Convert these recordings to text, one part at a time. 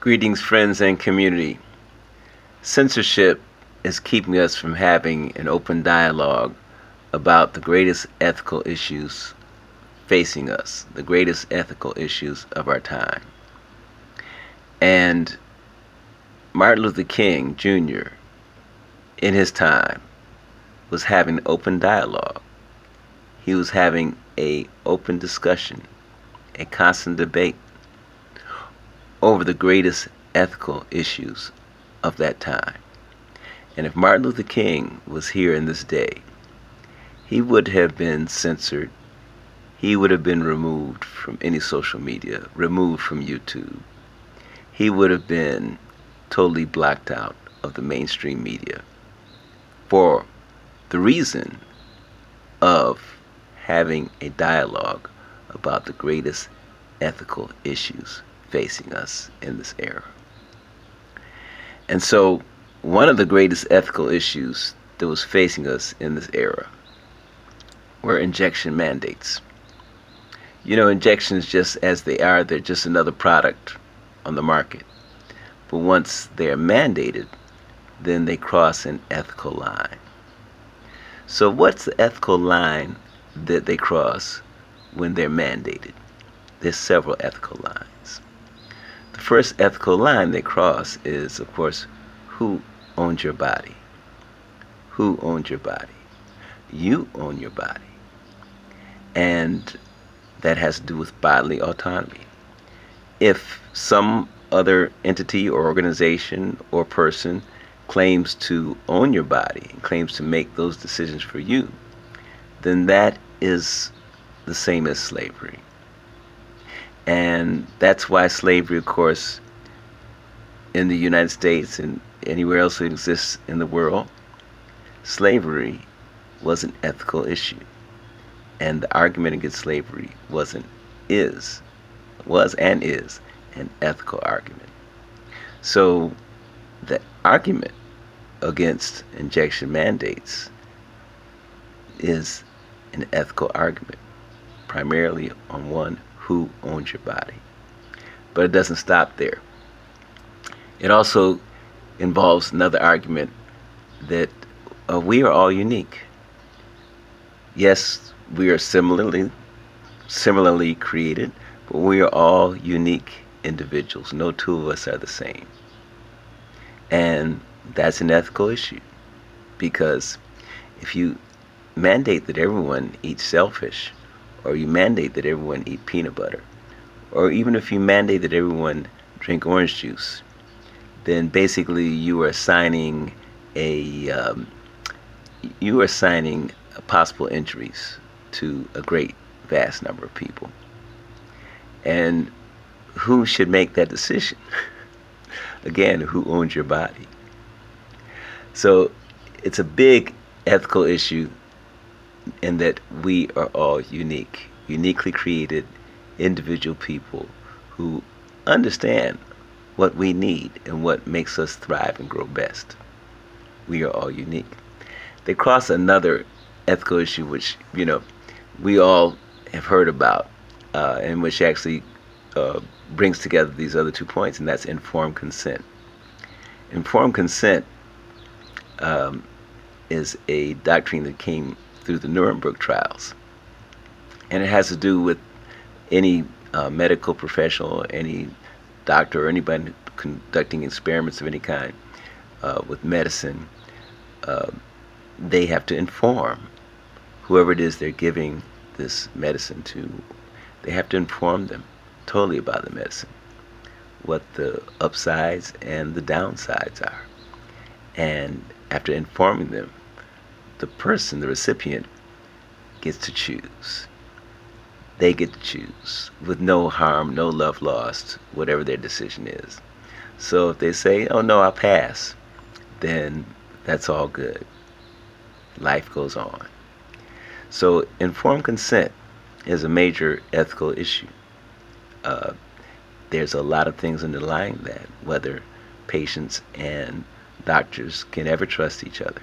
Greetings, friends and community. Censorship is keeping us from having an open dialogue about the greatest ethical issues facing us, the greatest ethical issues of our time. And Martin Luther King Jr., in his time, was having open dialogue. He was having an open discussion, a constant debate over the greatest ethical issues of that time. And if Martin Luther King was here in this day, he would have been censored. He would have been removed from any social media, removed from YouTube. He would have been totally blocked out of the mainstream media for the reason of having a dialogue about the greatest ethical issues facing us in this era. And so one of the greatest ethical issues that was facing us in this era were injection mandates. You know, injections, just as they are, they're just another product on the market. But once they're mandated, then they cross an ethical line. So what's the ethical line that they cross when they're mandated? There's several ethical lines. The first ethical line they cross is, of course, who owns your body? Who owns your body? You own your body. And that has to do with bodily autonomy. If some other entity or organization or person claims to own your body and claims to make those decisions for you, then that is the same as slavery. And that's why slavery, of course, in the United States and anywhere else it exists in the world, slavery was an ethical issue. And the argument against slavery was and is an ethical argument. So the argument against injection mandates is an ethical argument, primarily on one, who owns your body. But it doesn't stop there. It also involves another argument that we are all unique. Yes, we are similarly created, but we are all unique individuals. No two of us are the same. And that's an ethical issue, because if you mandate that everyone eats shellfish, or you mandate that everyone eat peanut butter, or even if you mandate that everyone drink orange juice, then basically you are assigning possible injuries to a great vast number of people. And who should make that decision? Again, who owns your body? So it's a big ethical issue in that we are all unique, uniquely created individual people who understand what we need and what makes us thrive and grow best. We are all unique. They cross another ethical issue, which, you know, we all have heard about, and which actually brings together these other 2 points, and that's informed consent. Informed consent is a doctrine that came through the Nuremberg trials, and it has to do with any medical professional, any doctor, or anybody conducting experiments of any kind with medicine. They have to inform whoever it is they're giving this medicine to. They have to inform them totally about the medicine, what the upsides and the downsides are. And after informing them, the person, the recipient, gets to choose. They get to choose with no harm, no love lost, whatever their decision is. So if they say, oh no, I'll pass, then that's all good. Life goes on. So informed consent is a major ethical issue. There's a lot of things underlying that, whether patients and doctors can ever trust each other.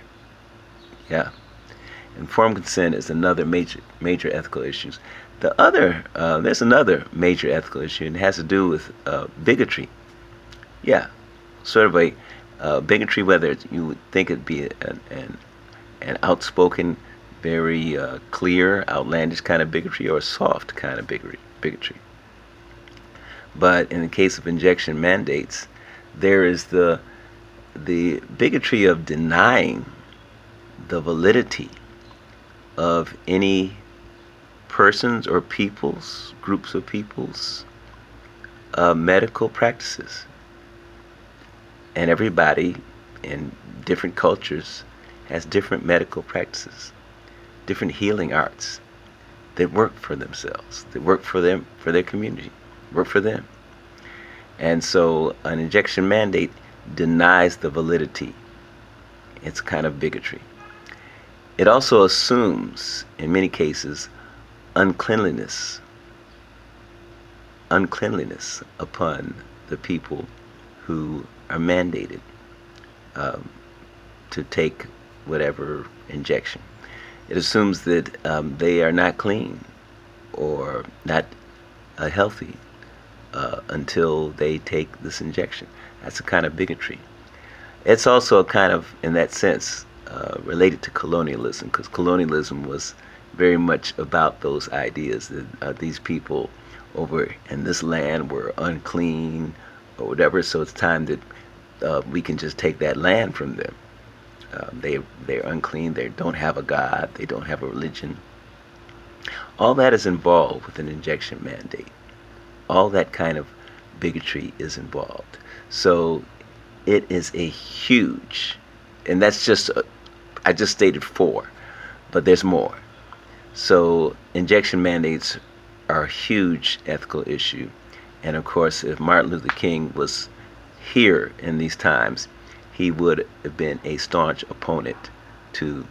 Yeah. Informed consent is another major ethical issue. There's another major ethical issue, and it has to do with bigotry. Yeah, sort of a bigotry, whether you would think it'd be an outspoken, very clear, outlandish kind of bigotry, or a soft kind of bigotry. But in the case of injection mandates, there is the bigotry of denying the validity of any persons or people's, groups of people's medical practices. And everybody in different cultures has different medical practices, different healing arts that work for themselves, that work for them, for their community, work for them. And so an injection mandate denies the validity. It's kind of bigotry. It also assumes, in many cases, uncleanliness upon the people who are mandated to take whatever injection. It assumes that they are not clean or not healthy until they take this injection. That's a kind of bigotry. It's also a kind of, in that sense, related to colonialism, because colonialism was very much about those ideas that these people over in this land were unclean or whatever, so it's time that we can just take that land from them. They're unclean, they don't have a God, they don't have a religion. All that is involved with an injection mandate. All that kind of bigotry is involved. So it is a huge, and that's just, I just stated 4, but there's more. So injection mandates are a huge ethical issue. And of course, if Martin Luther King was here in these times, he would have been a staunch opponent to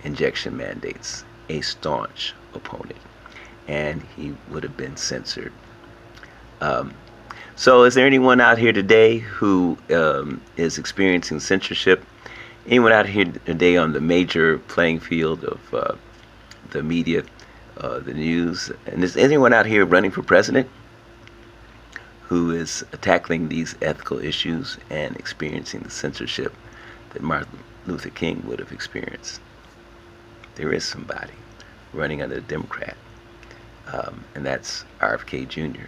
injection mandates, a staunch opponent, and he would have been censored. So is there anyone out here today who is experiencing censorship? Anyone out here today on the major playing field of the media, the news? And is anyone out here running for president who is tackling these ethical issues and experiencing the censorship that Martin Luther King would have experienced? There is somebody running under the Democrat, and that's RFK Jr.